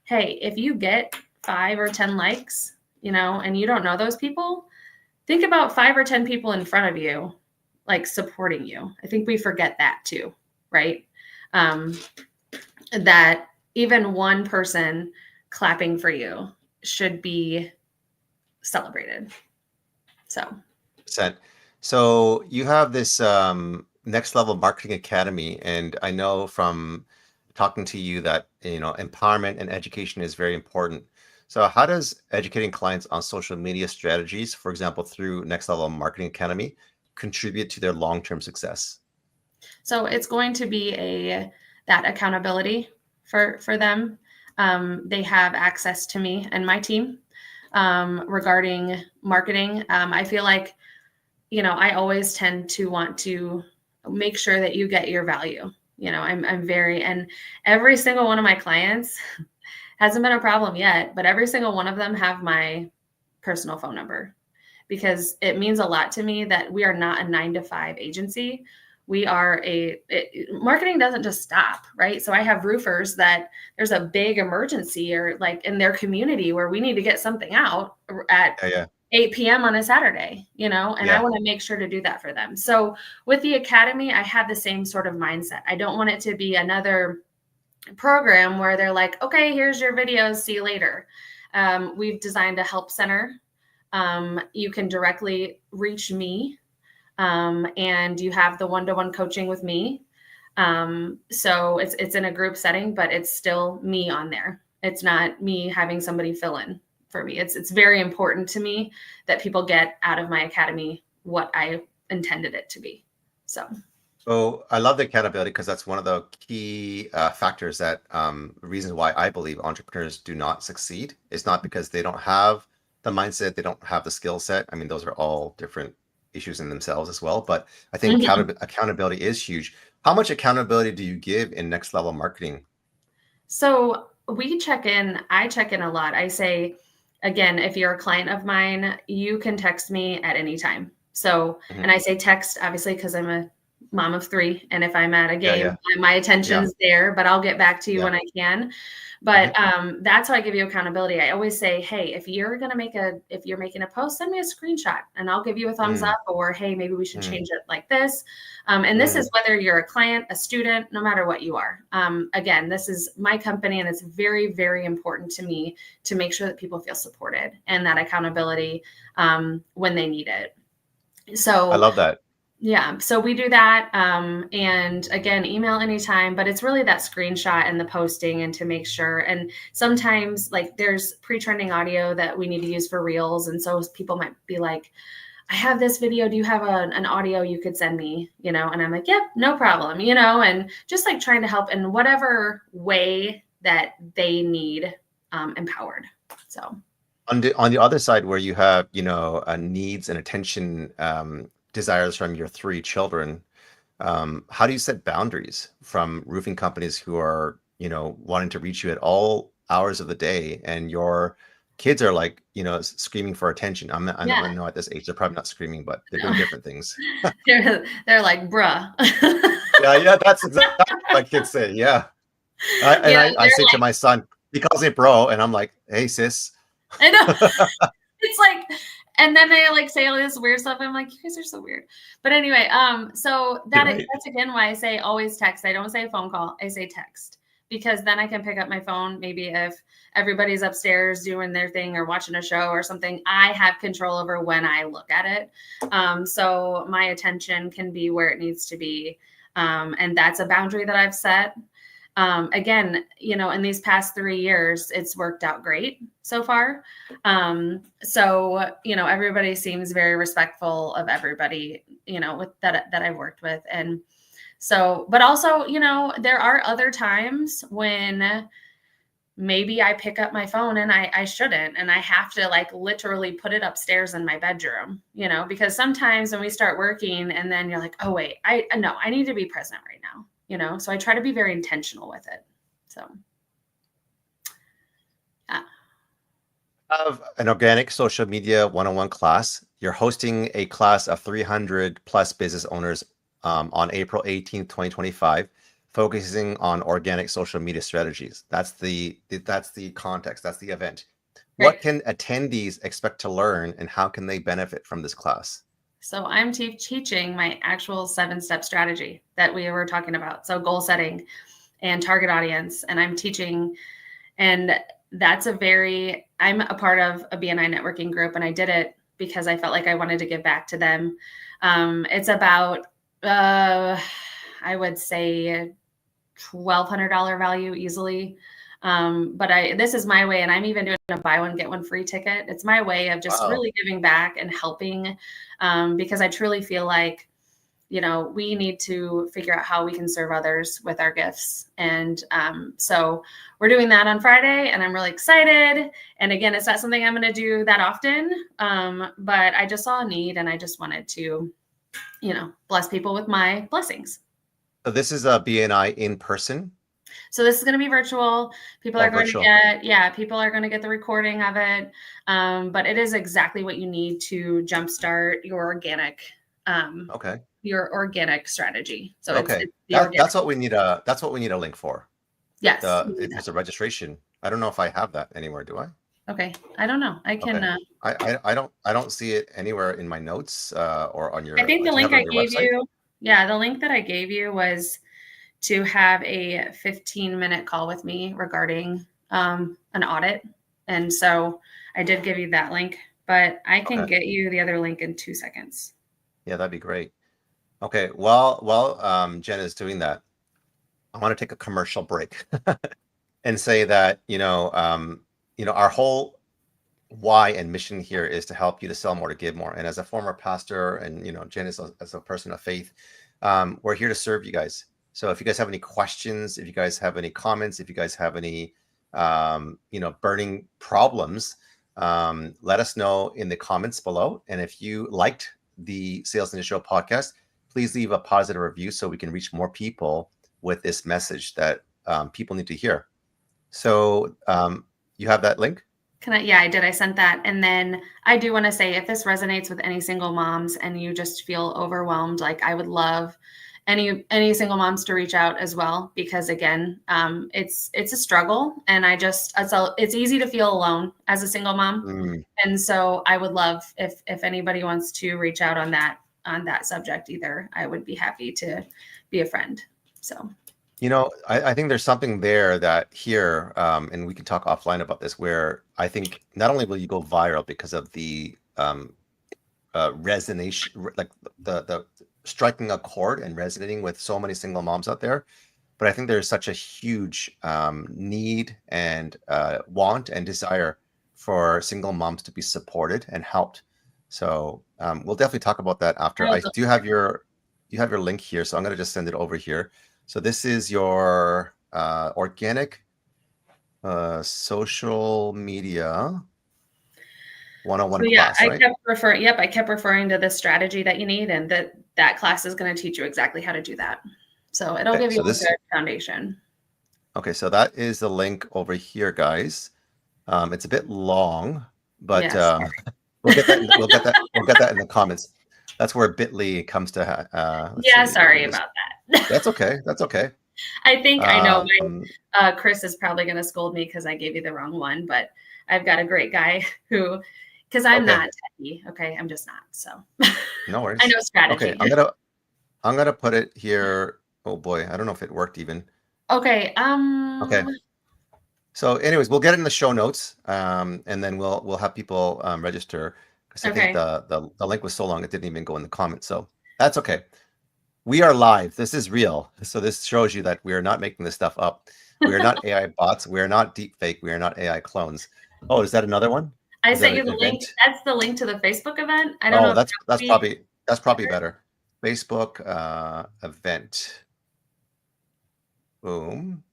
hey, if you get 5 or 10 likes, you know, and you don't know those people, think about 5 or 10 people in front of you, like, supporting you. I think we forget that too, right? That even one person clapping for you should be celebrated. So you have this Next Level Marketing Academy, and I know from talking to you that, you know, empowerment and education is very important. So how does educating clients on social media strategies, for example, through Next Level Marketing Academy, contribute to their long-term success? So it's going to be that accountability for them. They have access to me and my team regarding marketing. I feel like, you know, I always tend to want to make sure that you get your value. You know, I'm very, and every single one of my clients hasn't been a problem yet, but every single one of them have my personal phone number, because it means a lot to me that we are not a 9-to-5 agency. We are marketing doesn't just stop, right? So I have roofers that there's a big emergency or like in their community where we need to get something out at 8 p.m. on a Saturday, you know, and I want to make sure to do that for them. So with the Academy, I have the same sort of mindset. I don't want it to be another program where they're like, okay, here's your videos, see you later. We've designed a help center. You can directly reach me. And you have the one-to-one coaching with me. So it's in a group setting, but it's still me on there. It's not me having somebody fill in for me. It's very important to me that people get out of my academy what I intended it to be. So I love the accountability, because that's one of the key factors that reasons why I believe entrepreneurs do not succeed. It's not because they don't have the mindset, they don't have the skill set. I mean, those are all different issues in themselves as well, but I think accountability is huge. How much accountability do you give in Next Level Marketing? So we check in. I check in a lot. I say, again, if you're a client of mine, you can text me at any time. So, and I say text, obviously, because I'm a mom of 3, and if I'm at a Yeah, game, yeah. my attention's there, but I'll get back to you Yeah. when I can. But that's how I give you accountability. I always say, hey, if you're making a post, send me a screenshot and I'll give you a thumbs up, or hey, maybe we should change it like this. And this is whether you're a client, a student, no matter what you are. Again, this is my company, and it's very, very important to me to make sure that people feel supported and that accountability when they need it. So I love that. Yeah, so we do that. And again, email anytime, but it's really that screenshot and the posting, and to make sure. And sometimes like there's pre-trending audio that we need to use for reels. And so people might be like, I have this video. Do you have an audio you could send me? And I'm like, yep, no problem, and just like trying to help in whatever way that they need empowered. So On the other side, where you have, needs and attention desires from your 3 children, how do you set boundaries from roofing companies who are, wanting to reach you at all hours of the day, and your kids are like, screaming for attention? I know at this age they're probably not screaming, but they're doing different things. they're like, bruh. yeah, that's exactly what my kids say. Yeah. I say to my son, he calls me bro, and I'm like, hey sis. I know. It's like, and then they like say all this weird stuff. I'm like, you guys are so weird. But anyway, so that's again why I say always text. I don't say phone call. I say text, because then I can pick up my phone. Maybe if everybody's upstairs doing their thing or watching a show or something, I have control over when I look at it. So my attention can be where it needs to be. And that's a boundary that I've set. Again, in these past 3 years, it's worked out great so far. So, everybody seems very respectful of everybody, with that I've worked with. And so, but also, there are other times when maybe I pick up my phone and I shouldn't, and I have to like literally put it upstairs in my bedroom, because sometimes when we start working and then you're like, oh wait, I need to be present right now. So I try to be very intentional with it. So, yeah. Of an organic social media one-on-one class. You're hosting a class of 300 plus business owners on April 18th, 2025, focusing on organic social media strategies. That's the context. That's the event. Right. What can attendees expect to learn, and how can they benefit from this class? So I'm teaching my actual 7-step strategy that we were talking about. So goal setting and target audience. And I'm teaching, and that's I'm a part of a BNI networking group, and I did it because I felt like I wanted to give back to them. It's about, I would say $1,200 value easily. But this is my way, and I'm even doing a buy one, get one free ticket. It's my way of just really giving back and helping, because I truly feel like, we need to figure out how we can serve others with our gifts. And so we're doing that on Friday, and I'm really excited. And again, it's not something I'm going to do that often, but I just saw a need, and I just wanted to, bless people with my blessings. So this is a BNI in person. So this is going to be virtual. People are going to get the recording of it. But it is exactly what you need to jumpstart your organic, your organic strategy. So that's what we need a link for. Yes. It's a registration. I don't know if I have that anywhere. Do I? Okay. I don't know. I can. I don't see it anywhere in my notes or on your. I think the link I gave you. Yeah, the link that I gave you was to have a 15-minute call with me regarding an audit. And so I did give you that link, but I can get you the other link in 2 seconds. Yeah, that'd be great. Okay, while Jen is doing that, I want to take a commercial break and say that, our whole why and mission here is to help you to sell more, to give more. And as a former pastor, and, Jen is as a person of faith, we're here to serve you guys. So if you guys have any questions, if you guys have any comments, if you guys have any, burning problems, let us know in the comments below. And if you liked the Sales Ninja Show podcast, please leave a positive review so we can reach more people with this message that people need to hear. So you have that link? I did. I sent that. And then I do want to say, if this resonates with any single moms and you just feel overwhelmed, like I would love any single moms to reach out as well, because again, it's a struggle, and it's easy to feel alone as a single mom. And so I would love if anybody wants to reach out on that subject either. I would be happy to be a friend. So, you know, I think there's something there that here, and we can talk offline about this, where I think not only will you go viral because of the resonation, like the striking a chord and resonating with so many single moms out there, but I think there's such a huge need and want and desire for single moms to be supported and helped. So we'll definitely talk about that after. I do have you have your link here, so I'm going to just send it over here. So this is your organic social media 101 class, right? I kept referring to this strategy that you need, and that class is going to teach you exactly how to do that. So it'll give you a good foundation. Okay, so that is the link over here, guys. It's a bit long, but we'll get that. We'll get that in the comments. That's where Bitly comes to. Sorry about that. That's okay. That's okay. I think I know Chris is probably going to scold me because I gave you the wrong one, but I've got a great guy who, because I'm not techie. Okay, I'm just not. So no worries. I know strategy. Okay, I'm gonna put it here. Oh boy, I don't know if it worked even. Okay. Okay. So, anyways, we'll get it in the show notes, and then we'll have people register, because I think the link was so long it didn't even go in the comments. So that's okay. We are live. This is real. So this shows you that we are not making this stuff up. We are not AI bots. We are not deep fake. We are not AI clones. Oh, is that another one? I sent you the link. That's the link to the Facebook event. I don't know. That's probably better. Facebook event. Boom.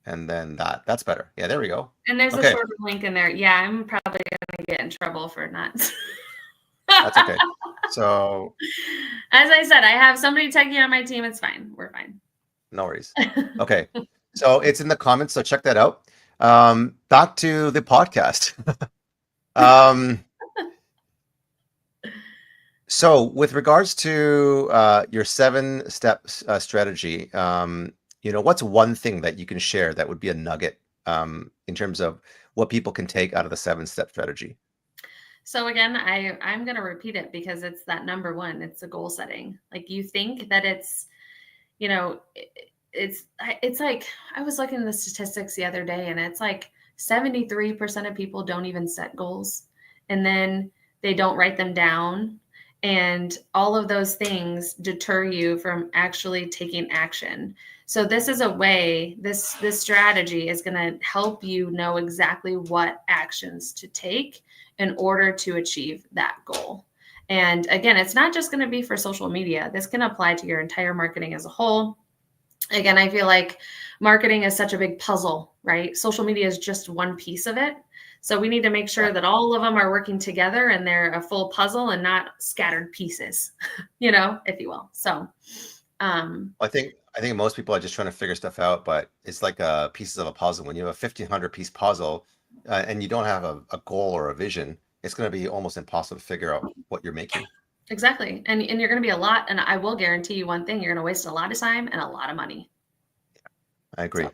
And then that's better. Yeah, there we go. And there's a short link in there. Yeah, I'm probably gonna get in trouble for not. That's okay. So, as I said, I have somebody techie on my team. It's fine. We're fine. No worries. Okay. So it's in the comments. So check that out. Back to the podcast. So with regards to your 7-step strategy, what's one thing that you can share that would be a nugget in terms of what people can take out of the 7-step strategy? So again, I'm going to repeat it because it's that number one. It's the goal setting. Like, you think that it's, it's like, I was looking at the statistics the other day, and it's like 73% of people don't even set goals, and then they don't write them down. And all of those things deter you from actually taking action. So this is a way, this strategy is going to help you know exactly what actions to take in order to achieve that goal. And again, it's not just going to be for social media. This can apply to your entire marketing as a whole. Again, I feel like marketing is such a big puzzle, right? Social media is just one piece of it. So we need to make sure that all of them are working together and they're a full puzzle and not scattered pieces, if you will. So I think most people are just trying to figure stuff out, but it's like pieces of a puzzle. When you have a 1,500 piece puzzle and you don't have a goal or a vision, it's going to be almost impossible to figure out what you're making. Exactly. And you're going to be a lot. And I will guarantee you one thing, you're going to waste a lot of time and a lot of money. I agree. So.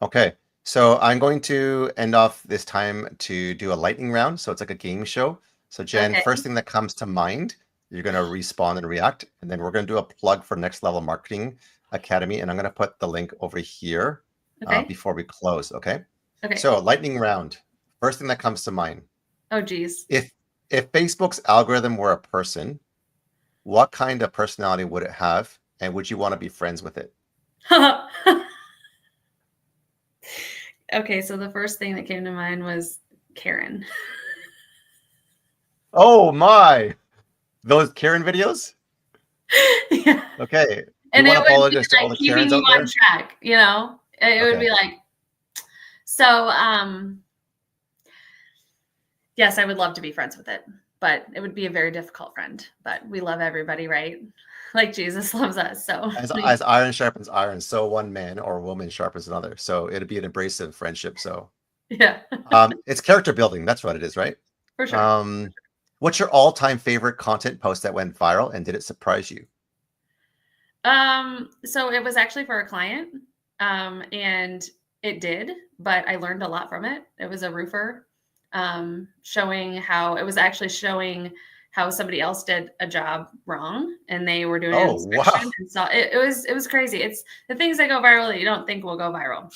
Okay. So I'm going to end off this time to do a lightning round. So it's like a game show. So Jen, first thing that comes to mind, you're going to respond and react. And then we're going to do a plug for Next Level Marketing Academy. And I'm going to put the link over here before we close. Okay. So lightning round. First thing that comes to mind. Oh, geez. If Facebook's algorithm were a person, what kind of personality would it have? And would you want to be friends with it? Okay, so the first thing that came to mind was Karen. Oh my! Those Karen videos? Yeah. Okay. And it would be like keeping you on track, It would be like, so, yes, I would love to be friends with it, but it would be a very difficult friend. But we love everybody, right? Like Jesus loves us. So as iron sharpens iron, so one man or woman sharpens another. So it'd be an abrasive friendship. So yeah, it's character building. That's what it is, right? For sure. What's your all-time favorite content post that went viral, and did it surprise you? So it was actually for a client, and it did, but I learned a lot from it. It was a roofer, showing how somebody else did a job wrong, and they were doing an inspection. And so it was crazy. It's the things that go viral that you don't think will go viral.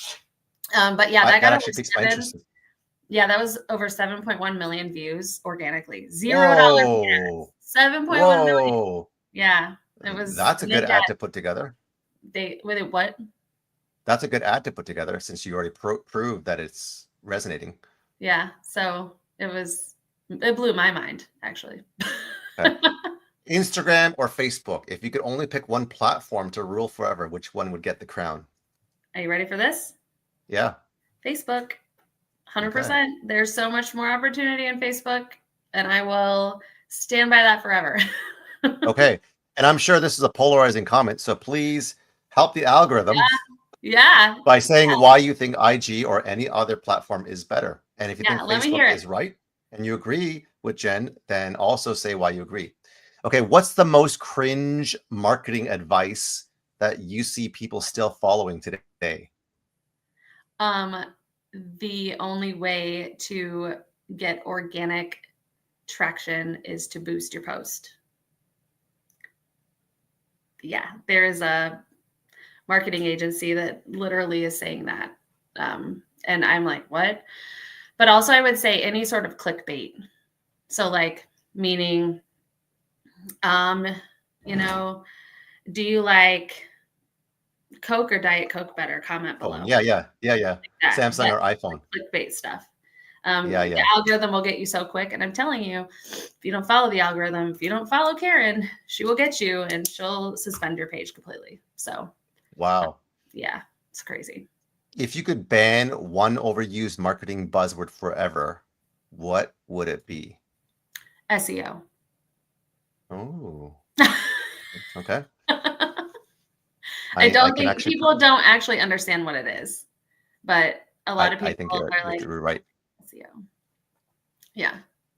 But yeah, that got actually piques my interest. Yeah, that was over 7.1 million views organically. $0. 7.1 million. Yeah, it was. That's a good ad to put together. What? That's a good ad to put together since you already proved that it's resonating. Yeah, so it blew my mind, actually. Okay. Instagram or Facebook? If you could only pick one platform to rule forever, which one would get the crown? Are you ready for this? Yeah. Facebook. 100%. Okay. There's so much more opportunity in Facebook, and I will stand by that forever. Okay. And I'm sure this is a polarizing comment, so please help the algorithm. Yeah. By saying why you think IG or any other platform is better. And if you think Facebook is right and you agree with Jen, then also say why you agree. Okay. What's the most cringe marketing advice that you see people still following today? The only way to get organic traction is to boost your post. Yeah, there is a marketing agency that literally is saying that. And I'm like, what? But also I would say any sort of clickbait. So like, meaning, do you like Coke or Diet Coke better? Comment below. Yeah. Like Samsung or iPhone. Clickbait stuff. The algorithm will get you so quick. And I'm telling you, if you don't follow the algorithm, if you don't follow Karen, she will get you and she'll suspend your page completely. So, wow. Yeah, it's crazy. If you could ban one overused marketing buzzword forever, what would it be? SEO. Oh, okay. I don't think people don't actually understand what it is, but a lot of people I think are like, you're right. SEO. Yeah.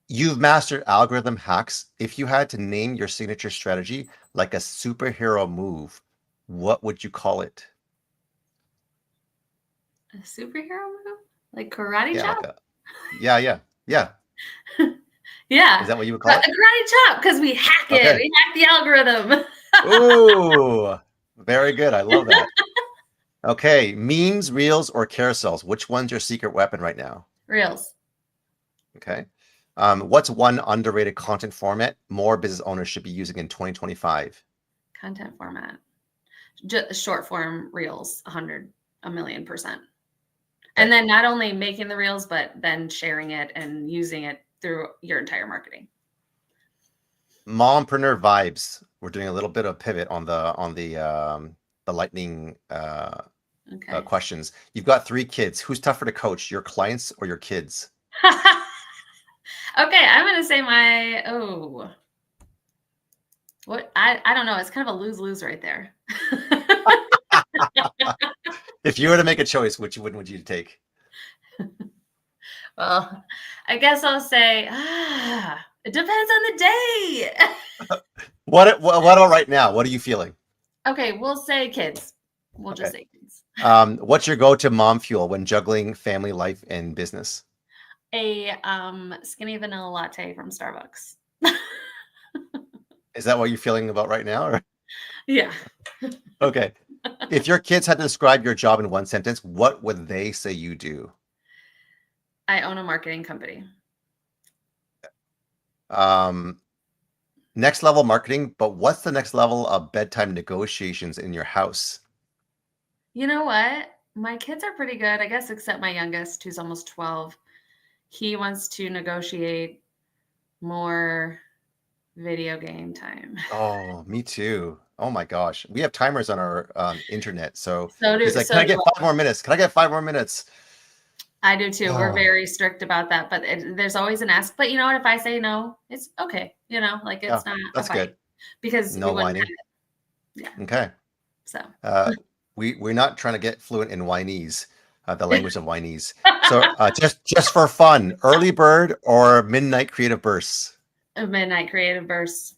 You've mastered algorithm hacks. If you had to name your signature strategy like a superhero move, what would you call it? A superhero move? Like karate chop? Yeah. Yeah. Is that what you would call it? A karate chop, because we hack it. Okay. We hack the algorithm. Ooh, very good. I love that. Okay. Memes, reels, or carousels? Which one's your secret weapon right now? Reels. Okay. What's one underrated content format more business owners should be using in 2025? Content format. Just short form reels, 1,000,000%. And then not only making the reels, but then sharing it and using it through your entire marketing. Mompreneur vibes. We're doing a little bit of pivot on the lightning questions. You've got 3 kids. Who's tougher to coach, your clients or your kids? Okay, I'm gonna say what I don't know. It's kind of a lose-lose right there. If you were to make a choice, which one would you take? Well, I guess I'll say it depends on the day. What about right now? What are you feeling? Okay, we'll say kids. We'll just say kids. What's your go-to mom fuel when juggling family life and business? A skinny vanilla latte from Starbucks. Is that what you're feeling about right now? Or? Yeah. Okay. If your kids had to describe your job in one sentence, what would they say you do? I own a marketing company. Next level marketing, but what's the next level of bedtime negotiations in your house? You know what? My kids are pretty good, I guess, except my youngest, who's almost 12. He wants to negotiate more video game time. Oh, me too. Oh my gosh. We have timers on our internet. So he's like, can I get 5 more minutes? Can I get 5 more minutes? I do too. We're very strict about that, but there's always an ask. But you know what? If I say no, it's okay. Like it's not. That's good. Because no whining. Yeah. Okay. So we're not trying to get fluent in Chinese, the language of Chinese. So just for fun, early bird or midnight creative bursts? A midnight creative burst.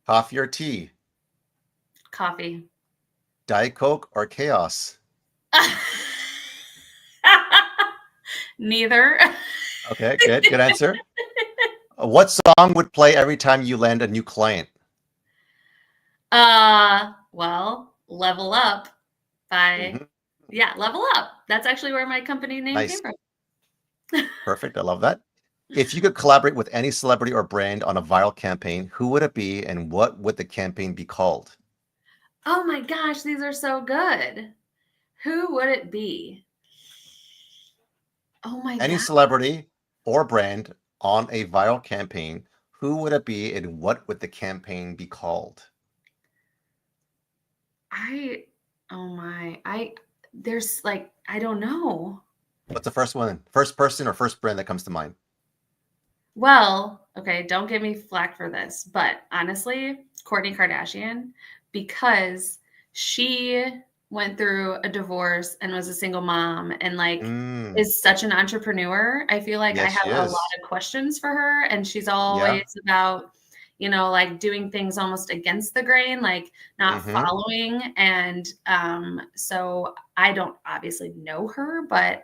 Coffee or tea? Coffee. Diet Coke or chaos? Neither. Okay, good answer. What song would play every time you land a new client? Well, Level Up by Level Up. That's actually where my company name came Nice. from. Perfect. I love that. If you could collaborate with any celebrity or brand on a viral campaign, who would it be and what would the campaign be called? Oh my gosh, these are so good. Who would it be? Oh my Any god. celebrity or brand on a viral campaign, who would it be and what would the campaign be called? There's like, I don't know. What's the first one? First person or first brand that comes to mind? Well, okay, don't give me flack for this, but honestly, Kourtney Kardashian, because she went through a divorce and was a single mom and like is such an entrepreneur. I feel like I Yes, she have a is. lot of questions for her, and she's Yeah. always about, you know, like doing things almost against the grain, like not following. And so I don't obviously know her, but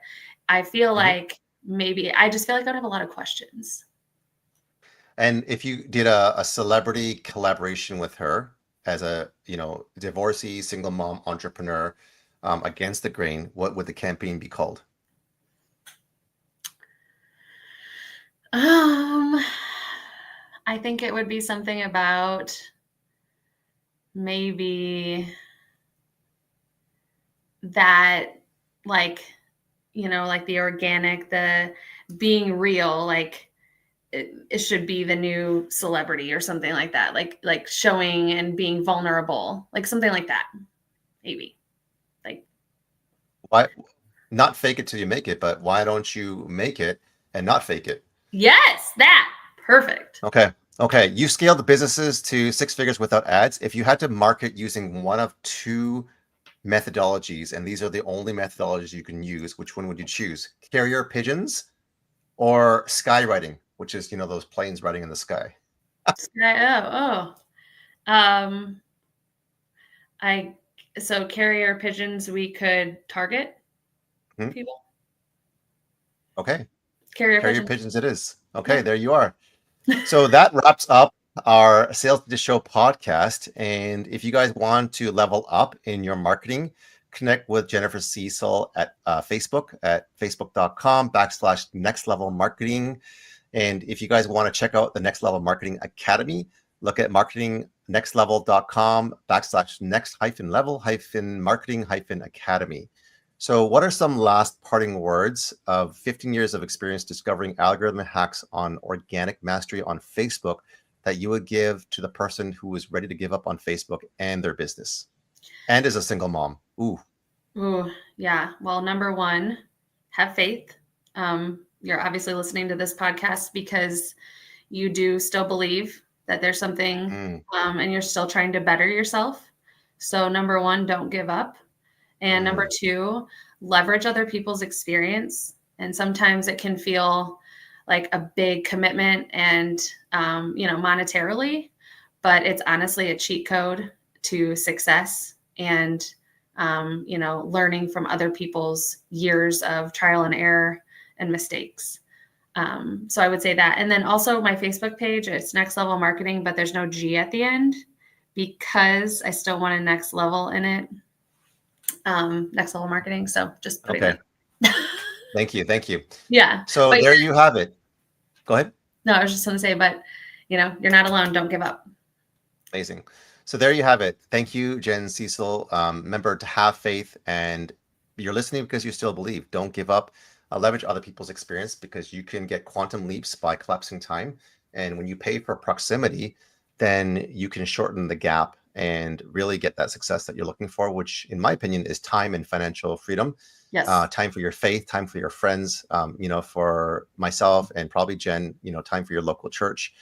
I feel like maybe I just feel like I have a lot of questions. And if you did a celebrity collaboration with her as a, divorcee, single mom, entrepreneur, against the grain, what would the campaign be called? I think it would be something about maybe that, like, like the organic, the being real, like it should be the new celebrity or something like that. Like showing and being vulnerable, like something like that. Maybe. Like, Why not fake it till you make it, but why don't you make it and not fake it? yes, that. Perfect. Okay. You scaled the businesses to 6 figures without ads. If you had to market using one of 2 methodologies, and these are the only methodologies you can use, which one would you choose? Carrier pigeons or skywriting, which is, those planes riding in the sky? So carrier pigeons, we could target people. Okay. Carrier pigeons it is. Okay, there you are. So that wraps up our Sales to Show podcast. And if you guys want to level up in your marketing, connect with Jennifer Cecil at Facebook at facebook.com/next level marketing. And if you guys want to check out the Next Level Marketing Academy, look at marketingnextlevel.com/next-level-marketing-academy. So what are some last parting words of 15 years of experience discovering algorithm hacks on organic mastery on Facebook that you would give to the person who is ready to give up on Facebook and their business and is a single mom? Ooh, yeah. Well, number 1, have faith. You're obviously listening to this podcast because you do still believe that there's something and you're still trying to better yourself. So number 1, don't give up. And number 2, leverage other people's experience. And sometimes it can feel like a big commitment and, monetarily, but it's honestly a cheat code to success and, learning from other people's years of trial and error and mistakes. So I would say that. And then also my Facebook page, it's Next Level Marketing, but there's no G at the end because I still want a next level in it. Next Level Marketing. So just putting that. Thank you. Yeah. So there you have it. Go ahead. No, I was just going to say, but you're not alone. Don't give up. Amazing. So there you have it. Thank you, Jen Cecil. Remember to have faith, and you're listening because you still believe. Don't give up. Leverage other people's experience because you can get quantum leaps by collapsing time. And when you pay for proximity, then you can shorten the gap and really get that success that you're looking for, which in my opinion is time and financial freedom. Yes. Time for your faith, time for your friends, for myself and probably Jen, time for your local church,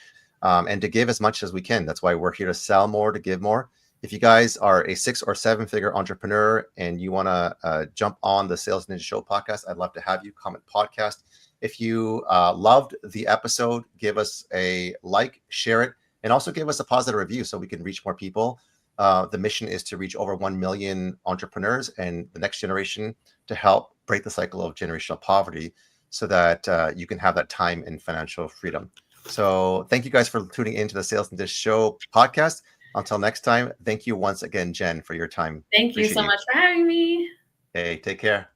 and to give as much as we can. That's why we're here, to sell more, to give more. If you guys are a 6 or 7 figure entrepreneur and you want to jump on the Sales Ninja Show podcast, I'd love to have you. Comment podcast. If you loved the episode, give us a like, share it, and also give us a positive review so we can reach more people. The mission is to reach over 1 million entrepreneurs and the next generation to help break the cycle of generational poverty so that you can have that time and financial freedom. So thank you guys for tuning into the Sales and Dish Show podcast. Until next time, thank you once again, Jen, for your time. Thank you so much for having me. Hey, take care.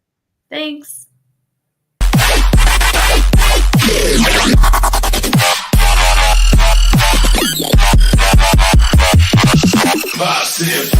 Thanks. Massive.